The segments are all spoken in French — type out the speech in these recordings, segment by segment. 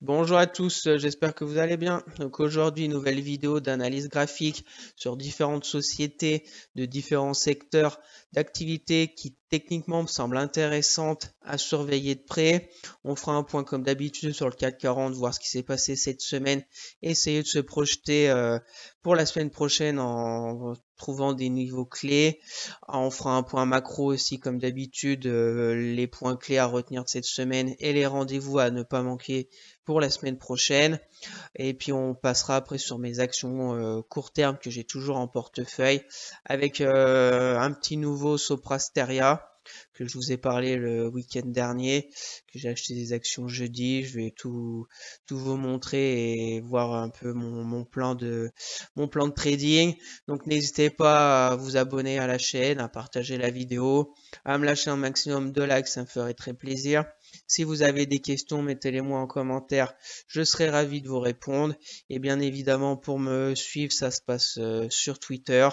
Bonjour à tous, j'espère que vous allez bien. Donc aujourd'hui, nouvelle vidéo d'analyse graphique sur différentes sociétés de différents secteurs d'activité qui techniquement me semblent intéressantes à surveiller de près. On fera un point comme d'habitude sur le CAC 40, voir ce qui s'est passé cette semaine, essayer de se projeter pour la semaine prochaine en trouvant des niveaux clés. On fera un point macro aussi comme d'habitude, les points clés à retenir de cette semaine et les rendez-vous à ne pas manquer pour la semaine prochaine. Et puis on passera après sur mes actions court terme que j'ai toujours en portefeuille avec un petit nouveau Soprasteria que je vous ai parlé le week-end dernier, que j'ai acheté des actions jeudi. Je vais tout vous montrer et voir un peu mon plan de trading. Donc n'hésitez pas à vous abonner à la chaîne, à partager la vidéo, à me lâcher un maximum de likes, ça me ferait très plaisir. Si vous avez des questions, mettez-les moi en commentaire, je serai ravi de vous répondre. Et bien évidemment, pour me suivre, ça se passe sur Twitter,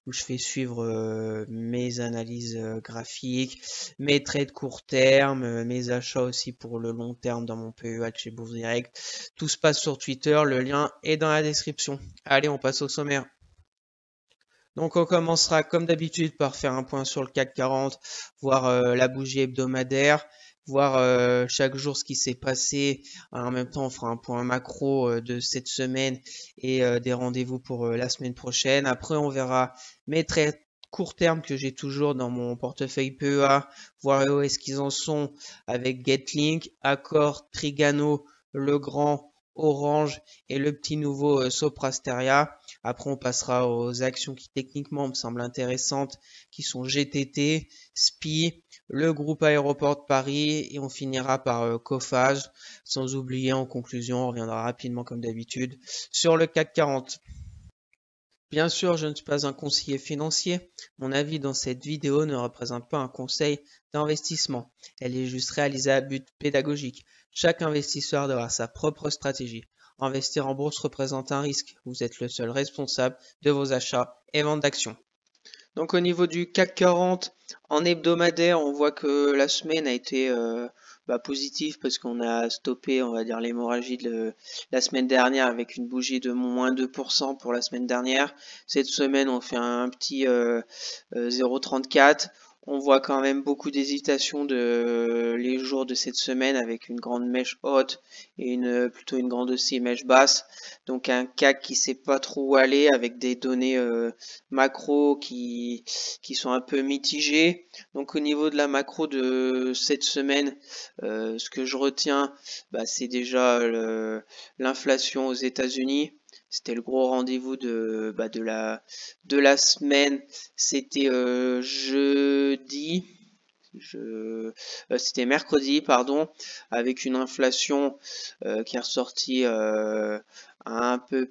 où je fais suivre mes analyses graphiques, mes trades court terme, mes achats aussi pour le long terme dans mon PEA chez Bourse Direct. Tout se passe sur Twitter, le lien est dans la description. Allez, on passe au sommaire. Donc on commencera comme d'habitude par faire un point sur le CAC 40, voir la bougie hebdomadaire, voir chaque jour ce qui s'est passé. En même temps, on fera un point macro de cette semaine et des rendez-vous pour la semaine prochaine. Après, on verra mes trades court terme que j'ai toujours dans mon portefeuille PEA, voir où est-ce qu'ils en sont avec Getlink, Accor, Trigano, Legrand, Orange et le petit nouveau Soprasteria. Après, on passera aux actions qui techniquement me semblent intéressantes, qui sont GTT, SPI, le groupe Aéroport de Paris, et on finira par Coface. Sans oublier, en conclusion, on reviendra rapidement comme d'habitude sur le CAC 40. Bien sûr, je ne suis pas un conseiller financier. Mon avis dans cette vidéo ne représente pas un conseil d'investissement. Elle est juste réalisée à but pédagogique. Chaque investisseur doit avoir sa propre stratégie. Investir en bourse représente un risque. Vous êtes le seul responsable de vos achats et ventes d'actions. Donc au niveau du CAC 40, en hebdomadaire, on voit que la semaine a été positive parce qu'on a stoppé, on va dire, l'hémorragie de la semaine dernière avec une bougie de moins 2% pour la semaine dernière. Cette semaine, on fait un petit 0,34. On voit quand même beaucoup d'hésitation de les jours de cette semaine avec une grande mèche haute et plutôt une grande aussi mèche basse. Donc un CAC qui sait pas trop où aller avec des données macro qui sont un peu mitigées. Donc au niveau de la macro de cette semaine, ce que je retiens, c'est déjà l'inflation aux États-Unis. C'était le gros rendez-vous de la semaine. C'était c'était mercredi, pardon, avec une inflation qui est ressortie un peu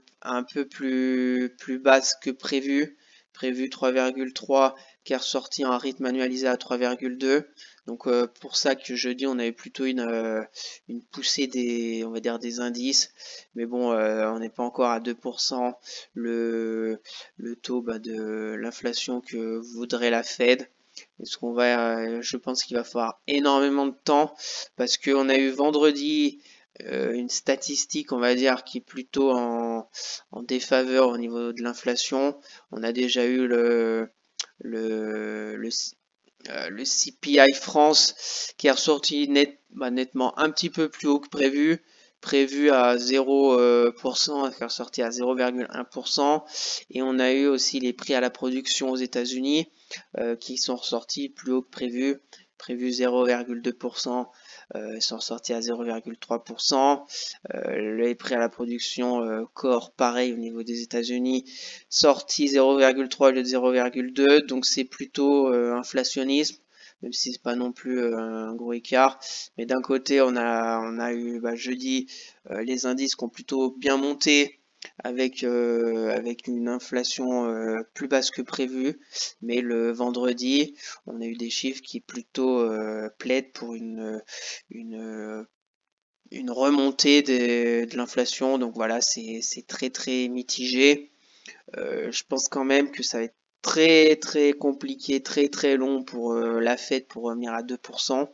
plus basse que prévu 3,3, qui est ressorti en rythme annualisé à 3,2. Donc pour ça que jeudi on avait plutôt une poussée on va dire des indices, mais bon on n'est pas encore à 2% le taux de l'inflation que voudrait la Fed. Je pense qu'il va falloir énormément de temps parce qu'on a eu vendredi une statistique, on va dire, qui est plutôt en défaveur au niveau de l'inflation. On a déjà eu le CPI France qui est ressorti nettement un petit peu plus haut que prévu à 0%, qui est ressorti à 0,1%. Et on a eu aussi les prix à la production aux États-Unis qui sont ressortis plus haut que prévu 0,2%. Ils sont ressortis à 0,3%. Les prix à la production corps, pareil au niveau des États-Unis, sortis 0,3 au lieu de 0,2. Donc c'est plutôt inflationnisme, même si c'est pas non plus un gros écart. Mais d'un côté, on a eu jeudi les indices qui ont plutôt bien monté avec une inflation plus basse que prévu, mais le vendredi on a eu des chiffres qui plutôt plaident pour une remontée de l'inflation. Donc voilà, c'est très très mitigé. Je pense quand même que ça va être très très compliqué, très très long pour la Fed pour revenir à 2%.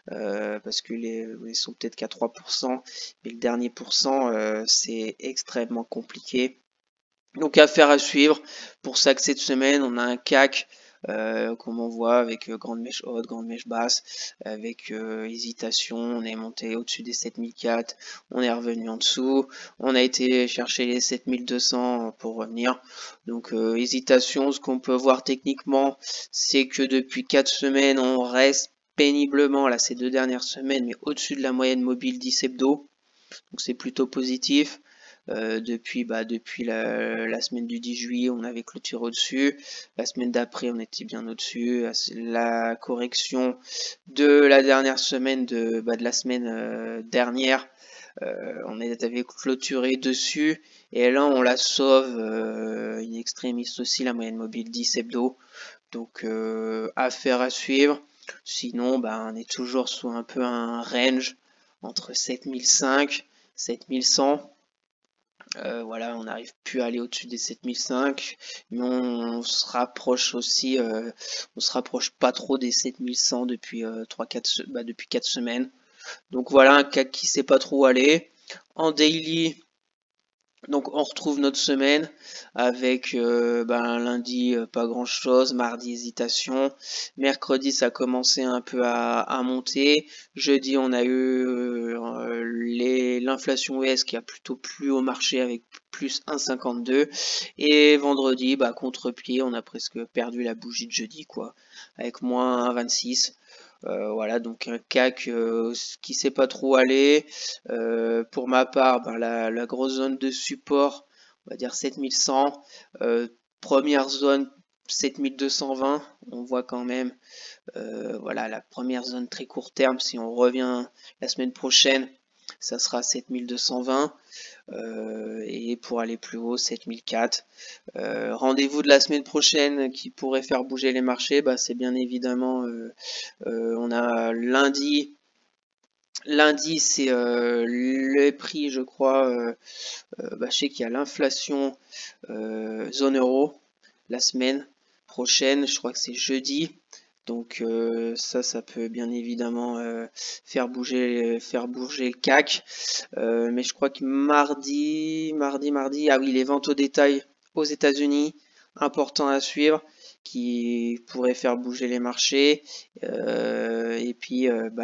parce que ils sont peut-être qu'à 3%, mais le dernier pourcent, c'est extrêmement compliqué. Donc affaire à suivre. Pour ça que cette semaine, on a un CAC comme on voit avec grande mèche haute, grande mèche basse, avec hésitation. On est monté au-dessus des 7004, on est revenu en dessous. On a été chercher les 7200 pour revenir. Donc hésitation. Ce qu'on peut voir techniquement, c'est que depuis 4 semaines, on reste péniblement, là ces 2 dernières semaines, mais au-dessus de la moyenne mobile 10 hebdo. Donc c'est plutôt positif. Depuis la semaine du 10 juillet, on avait clôturé au-dessus. La semaine d'après, on était bien au-dessus. La correction de la dernière semaine, de la semaine dernière, on avait clôturé dessus. Et là, on la sauve in extremis aussi, la moyenne mobile 10 hebdo. Donc, affaire à suivre. Sinon, on est toujours sous un peu un range entre 7005, 7100. Voilà, on n'arrive plus à aller au-dessus des 7005, mais on se rapproche aussi, on se rapproche pas trop des 7100 depuis 4 semaines. Donc voilà un CAC qui sait pas trop aller. En daily, donc on retrouve notre semaine avec lundi pas grand chose, mardi hésitation, mercredi ça a commencé un peu à monter, jeudi on a eu l'inflation US qui a plutôt plu au marché avec plus 1,52 et vendredi contre-pied on a presque perdu la bougie de jeudi quoi avec moins 1,26. Voilà, donc un CAC qui sait pas trop aller. Pour ma part, la grosse zone de support, on va dire 7100. Première zone 7220. On voit quand même, voilà, la première zone très court terme. Si on revient la semaine prochaine, ça sera 7220. Et pour aller plus haut, 7004. Rendez-vous de la semaine prochaine qui pourrait faire bouger les marchés, c'est bien évidemment, on a lundi. Lundi, c'est le prix, je crois. Je sais qu'il y a l'inflation zone euro la semaine prochaine. Je crois que c'est jeudi. Donc ça peut bien évidemment faire bouger le CAC. Mais je crois que mardi, ah oui, les ventes au détail aux États-Unis, important à suivre, qui pourrait faire bouger les marchés. Et puis le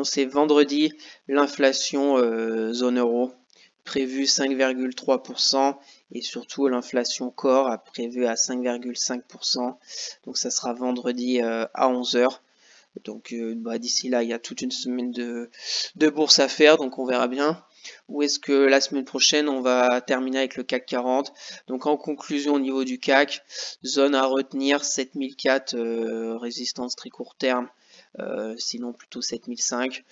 c'est vendredi, l'inflation zone euro prévu 5,3% et surtout l'inflation core a prévu à 5,5%. Donc ça sera vendredi à 11h. Donc d'ici là, il y a toute une semaine de bourse à faire, donc on verra bien. Où est-ce que la semaine prochaine, on va terminer avec le CAC 40. Donc en conclusion au niveau du CAC, zone à retenir 7004, résistance très court terme. Sinon plutôt 7005,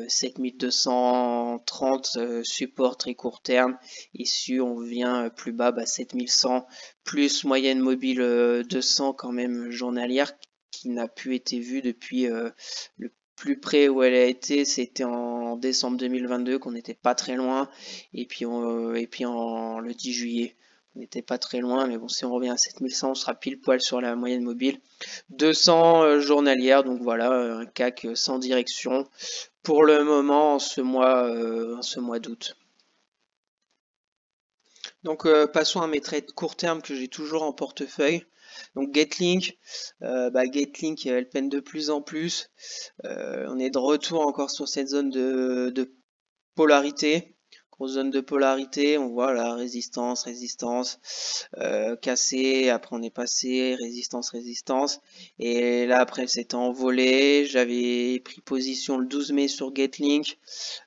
7230 support très court terme. Ici on vient plus bas, 7100 plus moyenne mobile 200 quand même journalière qui n'a plus été vue depuis le plus près où elle a été, c'était en décembre 2022 qu'on n'était pas très loin et puis le 10 juillet. On n'était pas très loin, mais bon, si on revient à 7100, on sera pile poil sur la moyenne mobile. 200 journalières, donc voilà, un CAC sans direction pour le moment en ce mois d'août. Donc passons à mes trades court terme que j'ai toujours en portefeuille. Donc Getlink, Getlink elle peine de plus en plus. On est de retour encore sur cette zone de polarité. Grosse zone de polarité, on voit la résistance, cassé, après on est passé, résistance, et là après elle s'est envolée, j'avais pris position le 12 mai sur Getlink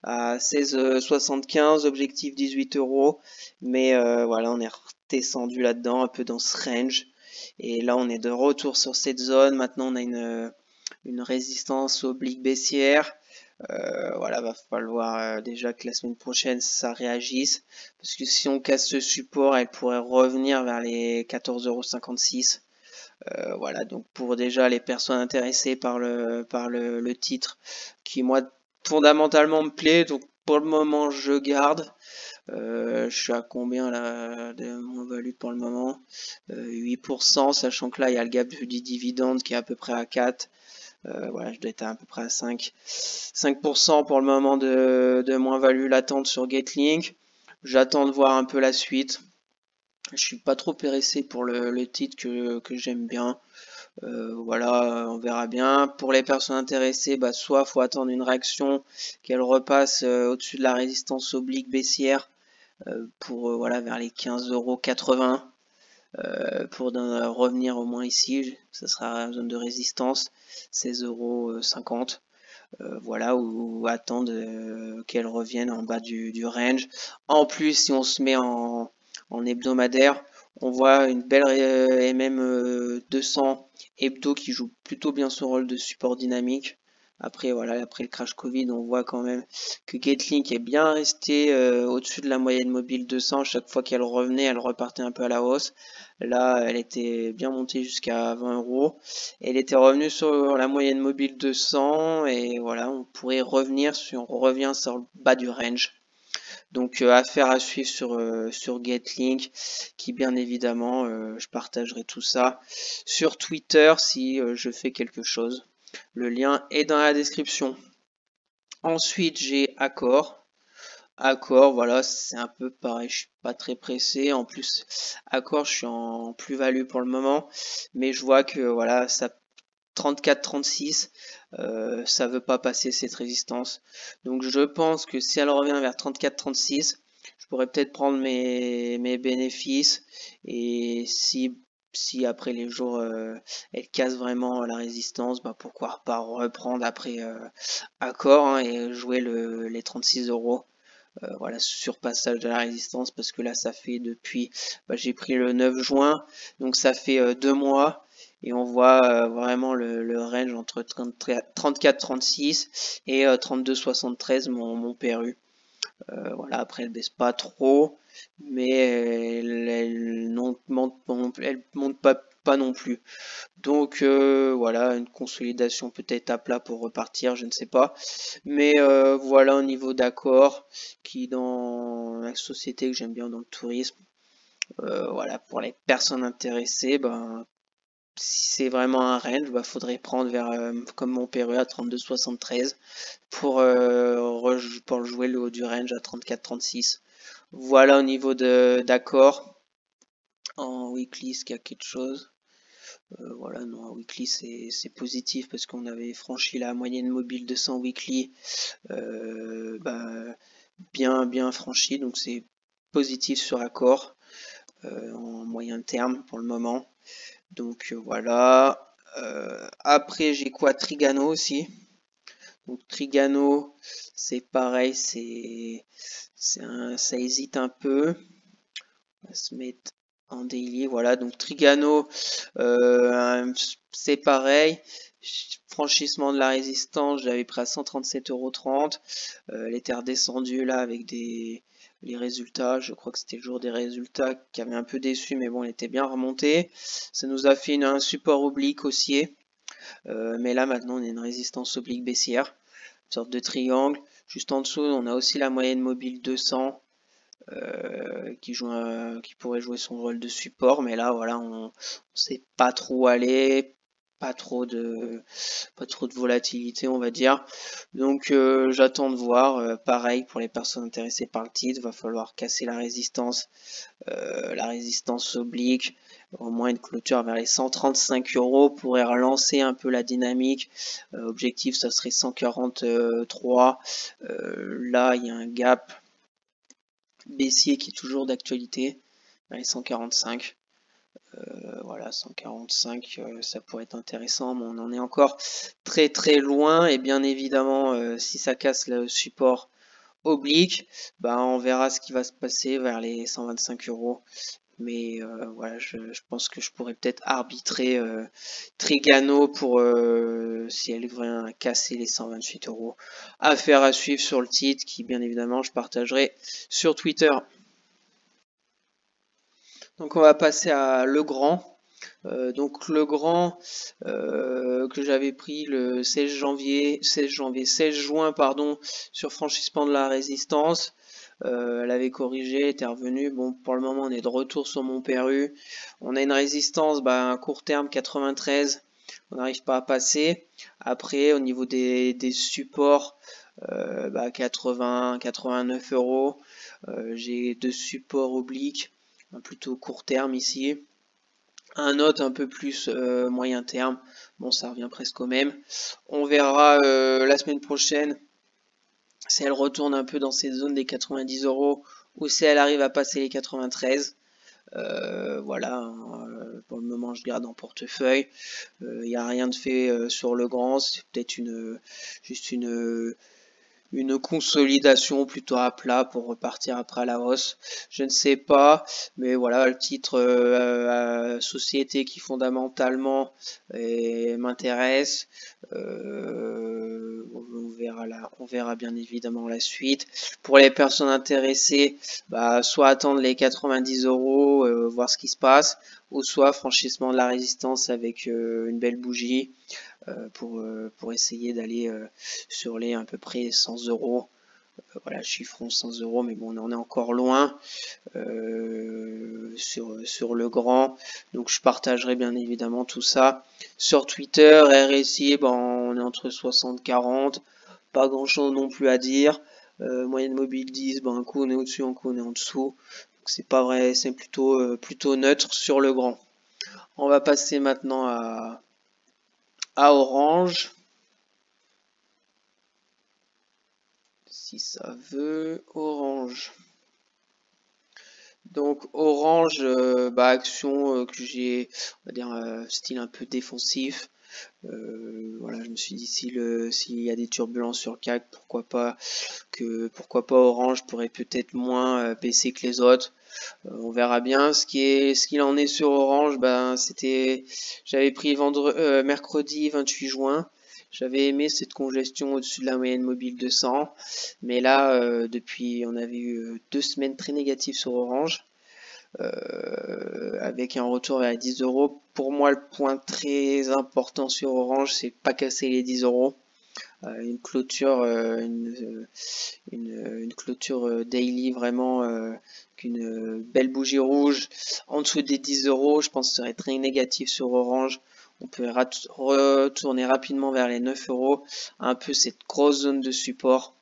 à 16,75, objectif 18 €, mais voilà on est redescendu là-dedans, un peu dans ce range, et là on est de retour sur cette zone, maintenant on a une résistance oblique baissière. Voilà, va falloir déjà que la semaine prochaine ça réagisse, parce que si on casse ce support, elle pourrait revenir vers les 14,56 €. Voilà, donc pour déjà les personnes intéressées par le titre, qui moi fondamentalement me plaît, donc pour le moment je garde. Je suis à combien là de moins-value pour le moment? 8%, sachant que là il y a le gap du dividende qui est à peu près à 4. Voilà, je dois être à peu près à 5% pour le moment de moins-value latente sur Getlink. J'attends de voir un peu la suite. Je suis pas trop pressé pour le titre que j'aime bien. Voilà, on verra bien. Pour les personnes intéressées, bah, soit faut attendre une réaction qu'elle repasse au-dessus de la résistance oblique baissière pour voilà vers les 15,80 € pour revenir au moins ici. Ça sera la zone de résistance 16,50 €. Voilà, ou attendre qu'elle revienne en bas du range. En plus, si on se met en hebdomadaire, on voit une belle MM 200 hebdo qui joue plutôt bien son rôle de support dynamique. Après, voilà, après le crash Covid, on voit quand même que Getlink est bien resté au-dessus de la moyenne mobile 200. Chaque fois qu'elle revenait, elle repartait un peu à la hausse. Là, elle était bien montée jusqu'à 20 €. Elle était revenue sur la moyenne mobile 200 et voilà, on pourrait revenir si on revient sur le bas du range. Donc affaire à suivre sur Getlink, qui bien évidemment, je partagerai tout ça sur Twitter si je fais quelque chose. Le lien est dans la description. Ensuite, j'ai Accor. Accor, voilà, c'est un peu pareil, je suis pas très pressé. En plus, Accor, je suis en plus-value pour le moment, mais je vois que voilà, ça 34-36, ça veut pas passer cette résistance. Donc je pense que si elle revient vers 34-36, je pourrais peut-être prendre mes bénéfices et si après les jours elle casse vraiment la résistance, bah pourquoi pas reprendre après Accor hein, et jouer les 36 €. Voilà, surpassage de la résistance parce que là ça fait depuis j'ai pris le 9 juin donc ça fait 2 mois et on voit vraiment le range entre 34-36 et 32-73 mon PRU. Voilà, après elle baisse pas trop mais elle monte pas non plus. Donc voilà, une consolidation peut-être à plat pour repartir, je ne sais pas. Mais voilà au niveau d'accord, qui dans la société que j'aime bien dans le tourisme. Voilà, pour les personnes intéressées, ben, si c'est vraiment un range, bah, faudrait prendre vers comme mon PRE à 32,73 pour jouer le haut du range à 34,36. Voilà au niveau d'accord. En weekly, est-ce qu'il y a quelque chose? Voilà, non, en weekly c'est positif parce qu'on avait franchi la moyenne mobile de 100 weekly, bien franchi, donc c'est positif sur Accor en moyen terme pour le moment. Donc voilà. Après j'ai quoi? Trigano aussi. Donc Trigano, c'est pareil, ça hésite un peu. On va se mettre en daily, voilà. Donc Trigano, c'est pareil. Franchissement de la résistance, j'avais pris à 137,30 €. Elle était redescendue là avec les résultats. Je crois que c'était le jour des résultats qui avait un peu déçu, mais bon, elle était bien remontée. Ça nous a fait un support oblique haussier. Mais là maintenant, on a une résistance oblique baissière, une sorte de triangle. Juste en dessous, on a aussi la moyenne mobile 200. Qui pourrait jouer son rôle de support, mais là voilà on sait pas trop aller, pas trop de volatilité on va dire, donc j'attends de voir. Pareil pour les personnes intéressées par le titre, va falloir casser la résistance oblique, au moins une clôture vers les 135 € pourrait relancer un peu la dynamique. Objectif ça serait 143. Là il y a un gap baissier qui est toujours d'actualité, les 145. Voilà, 145, ça pourrait être intéressant, mais on en est encore très très loin. Et bien évidemment, si ça casse le support oblique, on verra ce qui va se passer vers les 125 €. Mais voilà, je pense que je pourrais peut-être arbitrer Trigano pour si elle vient casser les 128 €. Affaire à suivre sur le titre qui bien évidemment je partagerai sur Twitter. Donc on va passer à Legrand. Donc Legrand que j'avais pris le 16 juin pardon, sur franchissement de la résistance. Elle avait corrigé, elle était revenue. Bon, pour le moment, on est de retour sur mon PRU. On a une résistance, à court terme 93. On n'arrive pas à passer. Après, au niveau des supports, 80, 89 euros. J'ai deux supports obliques, plutôt court terme ici. Un autre un peu plus moyen terme. Bon, ça revient presque au même. On verra la semaine prochaine si elle retourne un peu dans cette zone des 90 euros ou si elle arrive à passer les 93. Voilà, pour le moment je garde en portefeuille. Il n'y a rien de fait sur le grand, c'est peut-être juste une consolidation plutôt à plat pour repartir après à la hausse. Je ne sais pas, mais voilà, le titre société qui fondamentalement m'intéresse. On verra bien évidemment la suite. Pour les personnes intéressées, soit attendre les 90 euros, voir ce qui se passe, ou soit franchissement de la résistance avec une belle bougie. Pour essayer d'aller sur les à peu près 100 euros. Voilà, chiffrons 100 euros, mais bon, on en est encore loin sur le grand. Donc, je partagerai bien évidemment tout ça sur Twitter. RSI, on est entre 60-40. Pas grand chose non plus à dire. Moyenne mobile 10, un coup on est au-dessus, un coup on est en dessous. C'est pas vrai, c'est plutôt neutre sur le grand. On va passer maintenant à Orange. Si ça veut, Orange. Donc Orange, action que j'ai, on va dire style un peu défensif. Voilà, je me suis dit s'il y a des turbulences sur le CAC, pourquoi pas Orange pourrait peut-être moins baisser que les autres. On verra bien ce qu'il en est sur Orange. J'avais pris mercredi 28 juin. J'avais aimé cette congestion au-dessus de la moyenne mobile 200, mais là, on avait eu 2 semaines très négatives sur Orange, avec un retour vers les 10 euros. Pour moi, le point très important sur Orange, c'est pas casser les 10 euros. Une clôture, une clôture daily vraiment qu'une belle bougie rouge en dessous des 10 euros, je pense que ce serait très négatif sur Orange. On peut retourner rapidement vers les 9 euros, un peu cette grosse zone de support.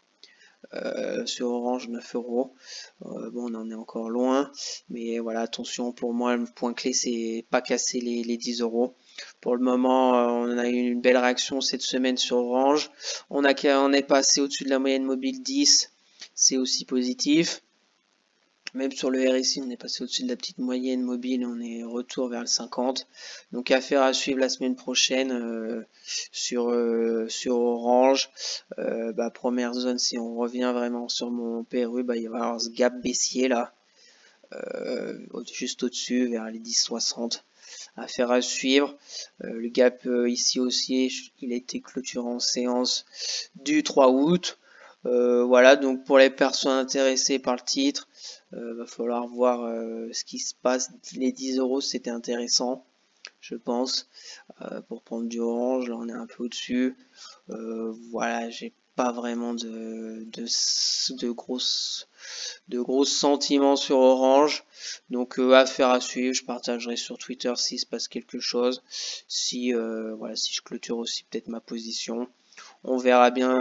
Sur Orange 9 euros. On en est encore loin, mais voilà, attention, pour moi, le point clé, c'est pas casser les 10 euros. Pour le moment, on a eu une belle réaction cette semaine sur Orange. On est passé au-dessus de la moyenne mobile 10, c'est aussi positif. Même sur le RSI, on est passé au-dessus de la petite moyenne mobile, on est retour vers le 50. Donc affaire à suivre la semaine prochaine sur Orange. Première zone, si on revient vraiment sur mon PRU, il va y avoir ce gap baissier là, juste au-dessus vers les 10,60. Affaire à suivre. Le gap ici aussi, il a été clôturé en séance du 3 août. Voilà, donc pour les personnes intéressées par le titre, va falloir voir ce qui se passe. Les 10 euros, c'était intéressant, je pense, pour prendre du Orange. Là, on est un peu au-dessus. Voilà, j'ai pas vraiment de gros sentiments sur Orange. Donc, affaire à suivre. Je partagerai sur Twitter s'il se passe quelque chose. Si je clôture aussi peut-être ma position. On verra bien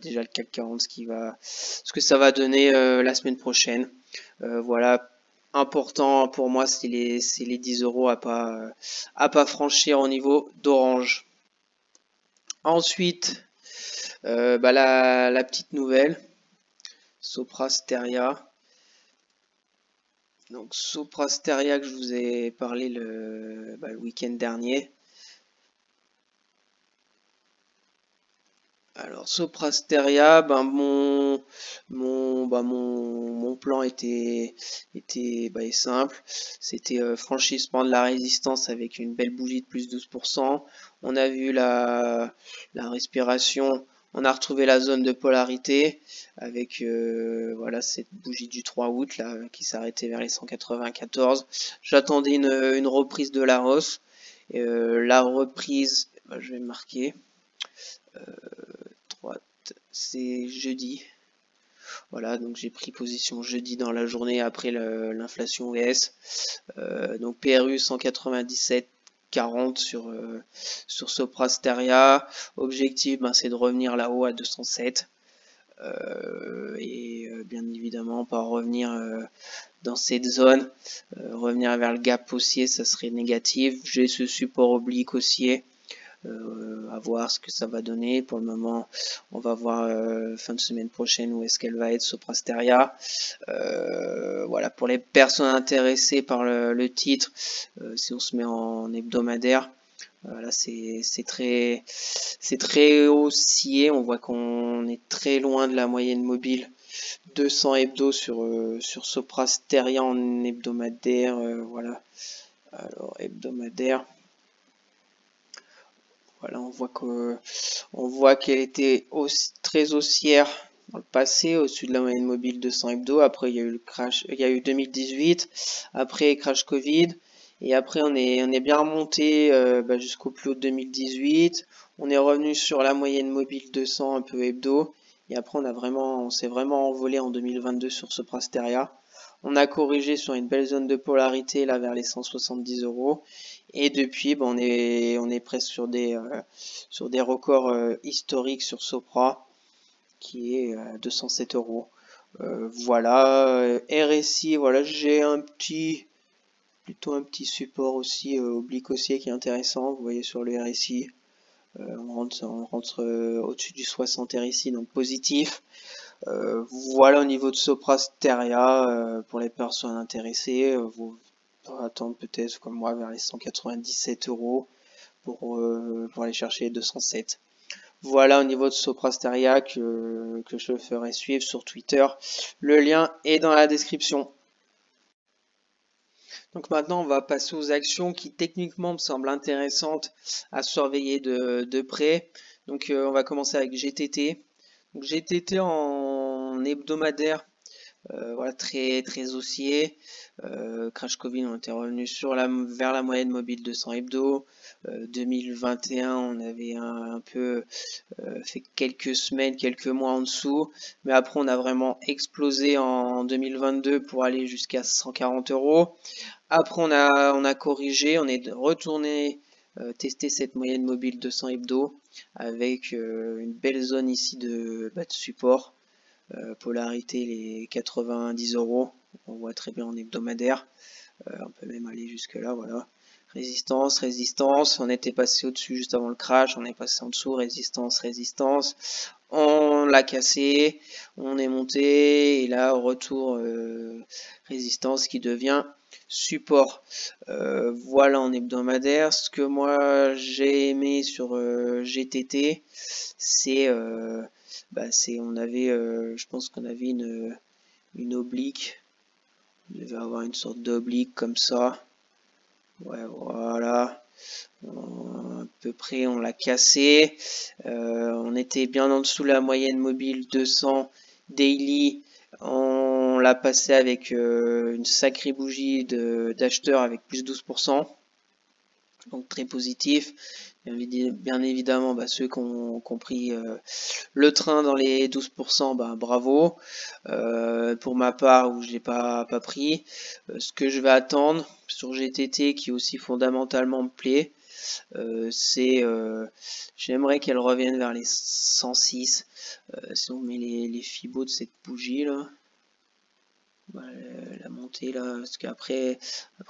déjà le CAC 40 ce que ça va donner la semaine prochaine. Voilà, important pour moi, c'est les 10 euros à pas franchir au niveau d'Orange. Ensuite, la petite nouvelle, Sopra Steria. Donc Sopra Steria que je vous ai parlé le week-end dernier. Alors Sopra Steria, mon plan était simple. C'était franchissement de la résistance avec une belle bougie de plus 12%. On a vu la respiration. On a retrouvé la zone de polarité avec cette bougie du 3 août là qui s'arrêtait vers les 194. J'attendais une reprise de la hausse. La reprise, je vais marquer. Droite, c'est jeudi. Voilà, donc j'ai pris position jeudi dans la journée après l'inflation US. Donc PRU 197,40 sur Sopra Steria. Objectif, c'est de revenir là-haut à 207. Bien évidemment, pas revenir dans cette zone. Revenir vers le gap haussier, ça serait négatif. J'ai ce support oblique haussier. À voir ce que ça va donner. Pour le moment, on va voir fin de semaine prochaine où est-ce qu'elle va être, Sopra Steria. Voilà, pour les personnes intéressées par le titre, si on se met en hebdomadaire, là c'est très haussier. On voit qu'on est très loin de la moyenne mobile 200 hebdo sur Sopra Steria en hebdomadaire. Voilà, alors hebdomadaire. Voilà, on voit qu'elle était très haussière dans le passé, au-dessus de la moyenne mobile 200 hebdo. Après, il y a eu le crash, il y a eu 2018. Après, crash Covid. Et après, on est bien remonté jusqu'au plus haut de 2018. On est revenu sur la moyenne mobile 200 un peu hebdo. Et après, on s'est vraiment envolé en 2022 sur Sopra Steria. On a corrigé sur une belle zone de polarité là vers les 170 euros. Et depuis, on est presque sur des records historiques sur Sopra, qui est 207 euros. Voilà, RSI, voilà, j'ai plutôt un petit support aussi oblique haussier qui est intéressant. Vous voyez sur le RSI, on rentre au-dessus du 60 RSI, donc positif. Voilà au niveau de Sopra Steria, pour les personnes intéressées, vous attendre peut-être comme moi vers les 197 euros pour aller chercher les 207. Voilà au niveau de Sopra Steria que je ferai suivre sur Twitter. Le lien est dans la description. Donc maintenant, on va passer aux actions qui techniquement me semblent intéressantes à surveiller de près. Donc on va commencer avec GTT. Donc, GTT en hebdomadaire, voilà, très très haussier. Crash Covid, on était revenu vers la moyenne mobile 200 hebdo. 2021, on avait un peu fait quelques semaines, quelques mois en dessous, mais après on a vraiment explosé en 2022 pour aller jusqu'à 140 euros. Après on a corrigé, on est retourné tester cette moyenne mobile 200 hebdo avec une belle zone ici de support. Polarité les 90 euros, on voit très bien en hebdomadaire. On peut même aller jusque là, voilà. Résistance, résistance, on était passé au-dessus juste avant le crash, on est passé en dessous, résistance, résistance, on l'a cassé, on est monté, et là, retour résistance qui devient support. Voilà en hebdomadaire. Ce que moi j'ai aimé sur GTT, c'est on avait, je pense qu'on avait une oblique. Il devait avoir une sorte d'oblique comme ça. Ouais, voilà. À peu près, on l'a cassé. On était bien en dessous de la moyenne mobile 200 daily. On l'a passé avec une sacrée bougie d'acheteurs avec plus 12%. Donc très positif. Bien évidemment, ceux qui ont compris le train dans les 12%, bravo. Pour ma part, où j'ai pas pris, ce que je vais attendre sur GTT, qui aussi fondamentalement me plaît, c'est j'aimerais qu'elle revienne vers les 106. Si on met les fibos de cette bougie là, la montée là, parce qu'après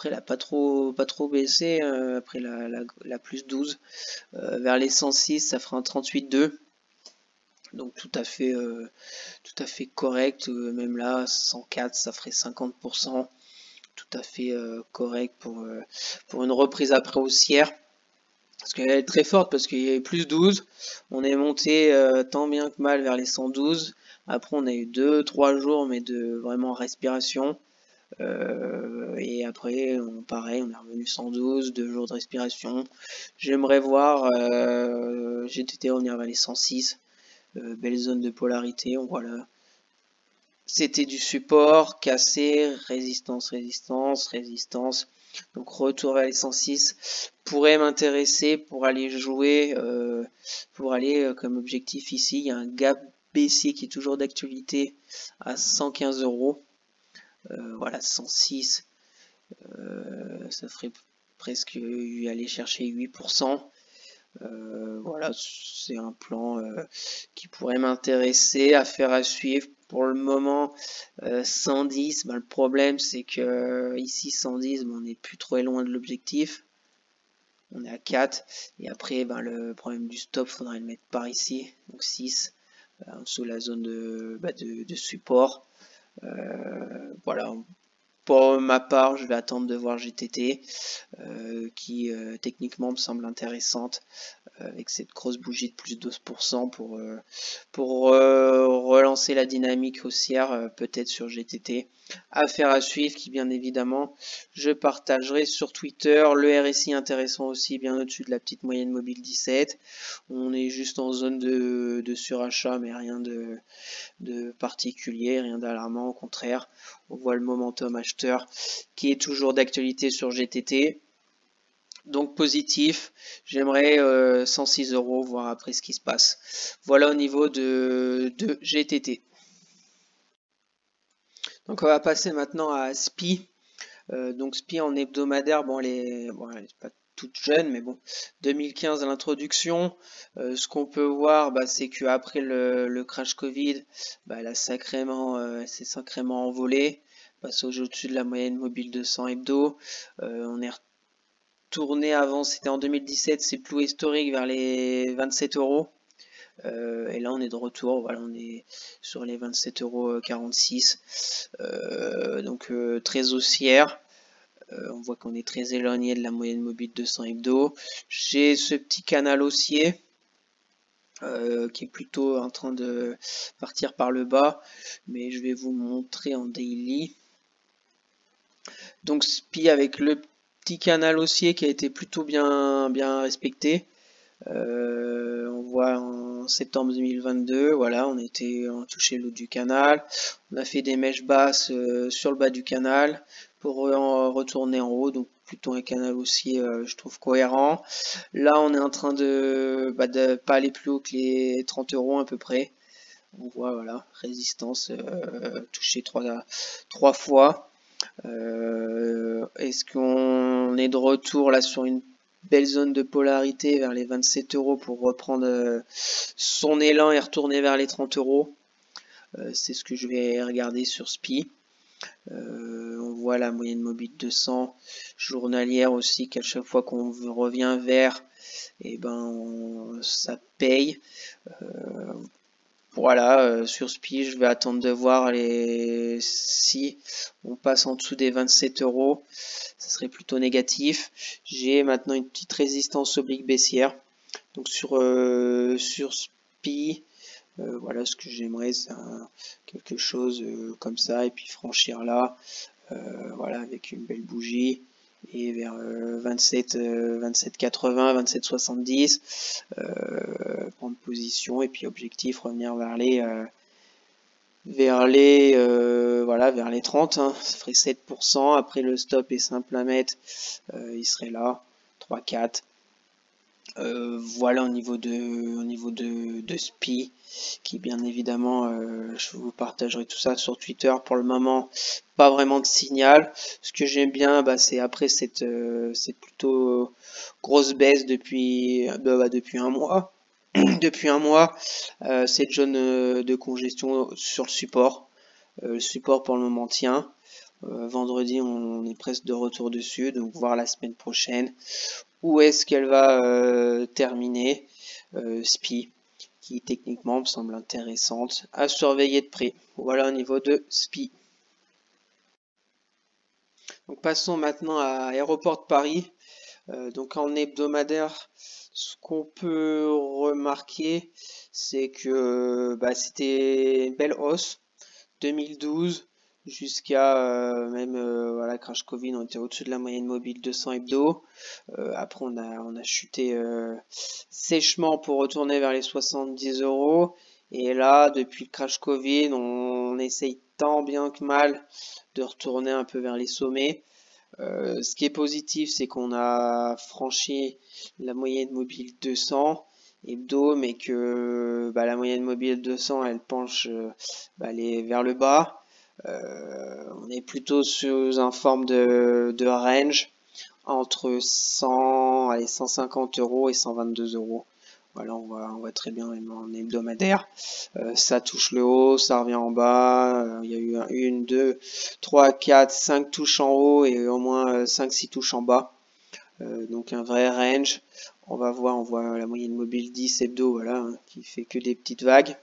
elle a pas trop baissé, après la plus 12, vers les 106, ça fera un 38,2. Donc tout à fait correct. Même là 104, ça ferait 50%, tout à fait correct pour une reprise après haussière, parce qu'elle est très forte, parce qu'il y a eu plus 12, on est monté tant bien que mal vers les 112. Après on a eu 2-3 jours mais de vraiment respiration, et après pareil, on est revenu 112, 2 jours de respiration. J'aimerais voir GTT revenir vers les 106. Belle zone de polarité, voilà. C'était du support, cassé, résistance, résistance, résistance. Donc retour vers les 106 pourrait m'intéresser pour aller jouer, pour aller comme objectif ici. Il y a un gap baissier qui est toujours d'actualité à 115 euros. Voilà, 106, ça ferait presque aller chercher 8%. Voilà, c'est un plan qui pourrait m'intéresser, à faire à suivre. Pour le moment, 110, le problème c'est que ici 110, on n'est plus trop loin de l'objectif. On est à 4. Et après, le problème du stop, faudrait le mettre par ici. Donc 6, en dessous de la zone de support. Voilà. Pour ma part, je vais attendre de voir GTT, qui techniquement me semble intéressante, avec cette grosse bougie de plus 12% pour relancer la dynamique haussière, peut-être sur GTT. Affaire à suivre, qui bien évidemment je partagerai sur Twitter. Le RSI intéressant aussi, bien au-dessus de la petite moyenne mobile 17. On est juste en zone de surachat, mais rien de particulier, rien d'alarmant, au contraire. On voit le momentum acheteur qui est toujours d'actualité sur GTT. Donc positif, j'aimerais 106 euros, voir après ce qui se passe. Voilà au niveau de GTT. Donc on va passer maintenant à SPI. Donc SPI en hebdomadaire, elle est pas toute jeune, mais bon, 2015 à l'introduction. Ce qu'on peut voir, c'est qu'après le crash Covid, elle s'est sacrément envolée, passe au-dessus de la moyenne mobile 200 hebdo. On est retourné avant, c'était en 2017, c'est plus historique, vers les 27 euros. Et là on est de retour, voilà, on est sur les 27,46 €. Donc très haussière. On voit qu'on est très éloigné de la moyenne mobile 200 hebdo. J'ai ce petit canal haussier qui est plutôt en train de partir par le bas, mais je vais vous montrer en daily. Donc SPI avec le petit canal haussier qui a été plutôt bien respecté. On voit en septembre 2022, voilà, on a touché le haut du canal, on a fait des mèches basses sur le bas du canal pour retourner en haut, donc plutôt un canal haussier, je trouve cohérent. Là, on est en train de pas aller plus haut que les 30 euros à peu près. On voit, voilà, résistance touchée trois fois. Est-ce qu'on est de retour là sur une belle zone de polarité vers les 27 euros pour reprendre son élan et retourner vers les 30 euros? C'est ce que je vais regarder sur SPI. On voit la moyenne mobile 200 journalière aussi, qu'à chaque fois qu'on revient vers, ça paye. Voilà, sur SPI, je vais attendre de voir si on passe en dessous des 27 euros, ça serait plutôt négatif. J'ai maintenant une petite résistance oblique baissière. Donc sur SPI, voilà, ce que j'aimerais, c'est quelque chose comme ça, et puis franchir là, voilà, avec une belle bougie, et vers 27,80, 27,70, prendre position, et puis objectif revenir vers les 30, hein, ça ferait 7%. Après le stop est simple à mettre, il serait là, 3-4. Voilà au niveau de SPI, qui bien évidemment, je vous partagerai tout ça sur Twitter. Pour le moment, pas vraiment de signal. Ce que j'aime bien, c'est après cette plutôt grosse baisse depuis un mois. Depuis un mois, cette zone de congestion sur le support. Le support pour le moment tient. Vendredi, on est presque de retour dessus, donc voir la semaine prochaine où est-ce qu'elle va terminer. SPI, qui techniquement me semble intéressante à surveiller de près. Voilà au niveau de SPI. Donc passons maintenant à Aéroport de Paris. Donc en hebdomadaire, ce qu'on peut remarquer, c'est que c'était une belle hausse. 2012 jusqu'à même voilà, crash Covid, on était au-dessus de la moyenne mobile 200 hebdo. Après on a chuté sèchement pour retourner vers les 70 euros. Et là, depuis le crash Covid, on essaye tant bien que mal de retourner un peu vers les sommets. Ce qui est positif, c'est qu'on a franchi la moyenne mobile 200 hebdo, mais que la moyenne mobile 200 elle penche vers le bas. On est plutôt sous un forme de range entre 150 euros et 122 euros. Voilà, on voit très bien même en hebdomadaire. Ça touche le haut, ça revient en bas. Il y a eu 1, 2, 3, 4, 5 touches en haut et au moins 5-6 touches en bas. Donc un vrai range. On voit la moyenne mobile 10 hebdo, voilà, hein, qui fait que des petites vagues.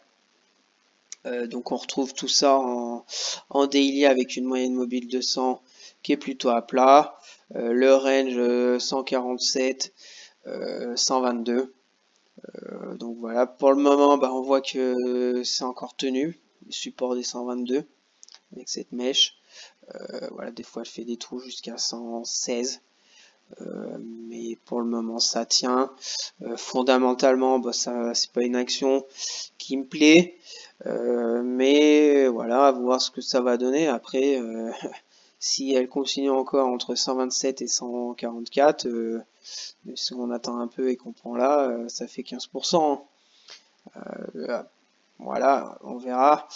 Donc on retrouve tout ça en daily avec une moyenne mobile 200 qui est plutôt à plat. Le range 147, 122. Donc voilà, pour le moment, on voit que c'est encore tenu, le support des 122 avec cette mèche. Voilà, des fois elle fait des trous jusqu'à 116. Mais pour le moment ça tient. Fondamentalement, ça c'est pas une action qui me plaît. Mais voilà, à voir ce que ça va donner. Après, si elle continue encore entre 127 et 144, si on attend un peu et qu'on prend là, ça fait 15%. Voilà, on verra.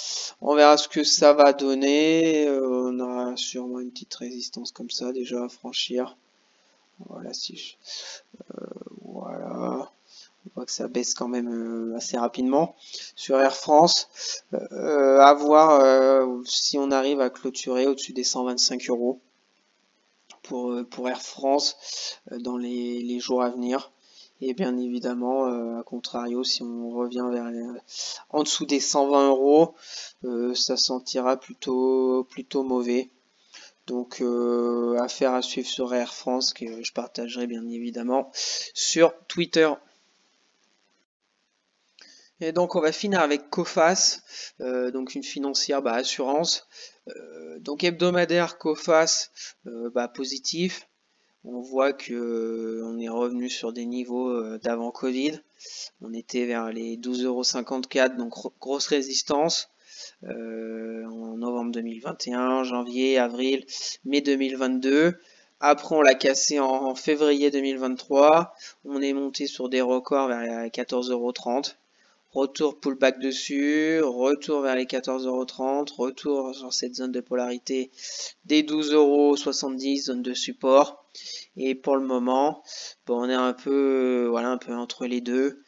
On verra ce que ça va donner. On aura sûrement une petite résistance comme ça déjà à franchir. Voilà, voilà. On voit que ça baisse quand même assez rapidement. Sur Air France, à voir si on arrive à clôturer au-dessus des 125 euros pour Air France dans les jours à venir. Et bien évidemment, à contrario, si on revient en dessous des 120 euros, ça sentira plutôt mauvais. Donc affaire à suivre sur Air France que je partagerai bien évidemment sur Twitter. Et donc on va finir avec Coface, donc une financière assurance. Donc hebdomadaire Coface positif. On voit que on est revenu sur des niveaux d'avant Covid. On était vers les 12,54 €, donc grosse résistance. En novembre 2021, janvier, avril, mai 2022. Après, on l'a cassé en février 2023. On est monté sur des records vers les 14,30 €. Retour pullback dessus, retour vers les 14,30 €, retour sur cette zone de polarité des 12,70 €, zone de support. Et pour le moment, on est un peu entre les deux.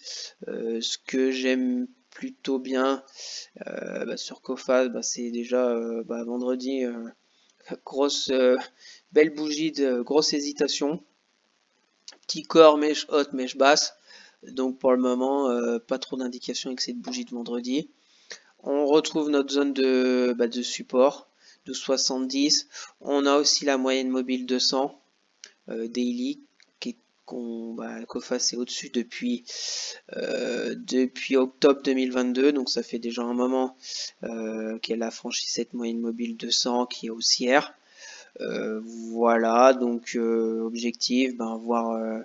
Ce que j'aime plutôt bien sur Coface, c'est déjà vendredi, grosse belle bougie de grosse hésitation, petit corps, mèche haute, mèche basse. Donc pour le moment, pas trop d'indications avec cette bougie de vendredi. On retrouve notre zone de support de 70. On a aussi la moyenne mobile 200 daily Coface est au-dessus depuis octobre 2022, donc ça fait déjà un moment qu'elle a franchi cette moyenne mobile 200 qui est haussière. Voilà, donc objectif, voir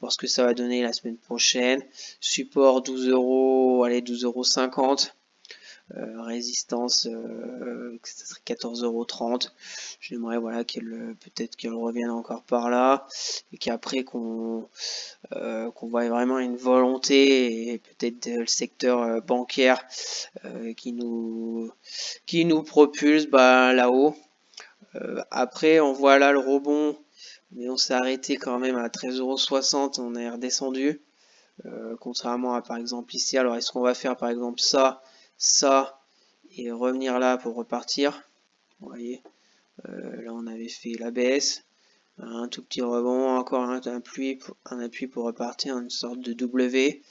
ce que ça va donner la semaine prochaine. Support 12 €, allez 12,50 €. Résistance, ça serait 14,30 €. J'aimerais peut-être qu'elle revienne encore par là et qu'après qu'on voit vraiment une volonté et peut-être le secteur bancaire qui nous propulse là-haut. Après on voit là le rebond, mais on s'est arrêté quand même à 13,60 €. On est redescendu contrairement à par exemple ici. Alors est-ce qu'on va faire par exemple ça et revenir là pour repartir? Vous voyez, là on avait fait la baisse, un tout petit rebond, encore un appui pour repartir, une sorte de W.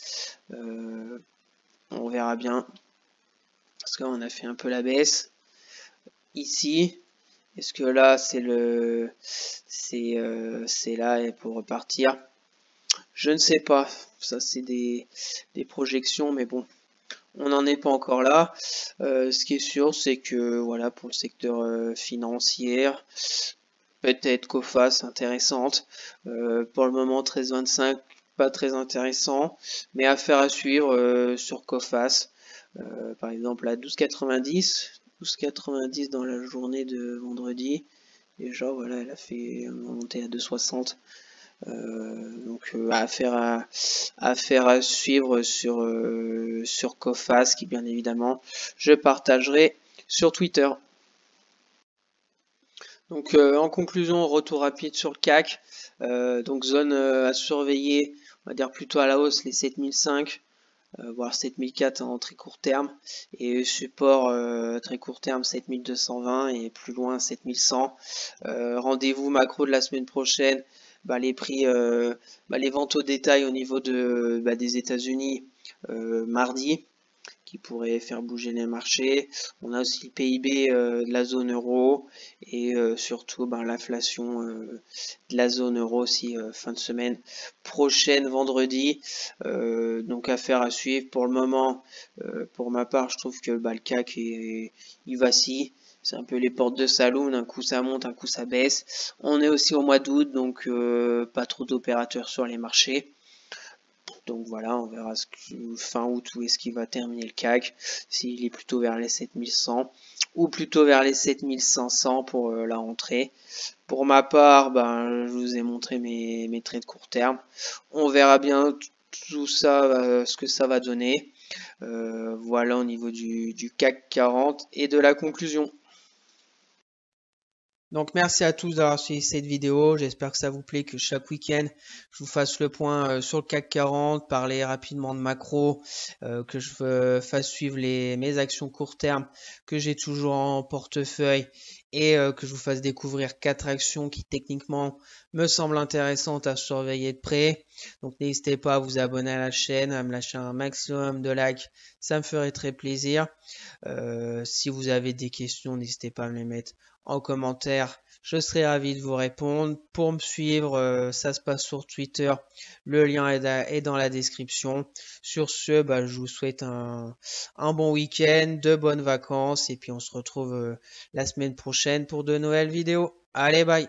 On verra bien, parce qu'on a fait un peu la baisse ici. Est-ce que là c'est là et pour repartir? Je ne sais pas, ça c'est des projections, mais bon, on n'en est pas encore là. Ce qui est sûr, c'est que voilà, pour le secteur financier, peut-être Coface intéressante. Pour le moment 13,25, pas très intéressant, mais affaire à suivre sur Coface. Par exemple à 12,90 dans la journée de vendredi. Déjà voilà, elle a fait monter à 2,60. Donc affaire à suivre sur Coface, qui bien évidemment je partagerai sur Twitter. Donc en conclusion, retour rapide sur le CAC. Donc zone à surveiller, on va dire plutôt à la hausse les 7005, voire 7004 en très court terme, et support très court terme 7220 et plus loin 7100. Rendez-vous macro de la semaine prochaine, les prix, les ventes au détail au niveau des États-Unis mardi, qui pourrait faire bouger les marchés. On a aussi le PIB de la zone euro et surtout l'inflation de la zone euro aussi fin de semaine prochaine vendredi. Donc affaire à suivre pour le moment. Pour ma part, je trouve que le CAC il vacille. C'est un peu les portes de saloon, un coup ça monte, un coup ça baisse. On est aussi au mois d'août, donc pas trop d'opérateurs sur les marchés. Donc voilà, on verra fin août où est-ce qu'il va terminer le CAC, s'il est plutôt vers les 7100 ou plutôt vers les 7500 pour la rentrée. Pour ma part, je vous ai montré mes traits de court terme. On verra bien tout ça, ce que ça va donner. Voilà au niveau du CAC 40 et de la conclusion. Donc merci à tous d'avoir suivi cette vidéo, j'espère que ça vous plaît, que chaque week-end je vous fasse le point sur le CAC 40, parler rapidement de macro, que je fasse suivre mes actions court terme que j'ai toujours en portefeuille et que je vous fasse découvrir 4 actions qui techniquement me semblent intéressantes à surveiller de près. Donc n'hésitez pas à vous abonner à la chaîne, à me lâcher un maximum de likes, ça me ferait très plaisir. Si vous avez des questions, n'hésitez pas à me les mettre en commentaire, je serai ravi de vous répondre. Pour me suivre, ça se passe sur Twitter, le lien est dans la description. Sur ce, je vous souhaite un bon week-end, de bonnes vacances et puis on se retrouve la semaine prochaine pour de nouvelles vidéos. Allez, bye!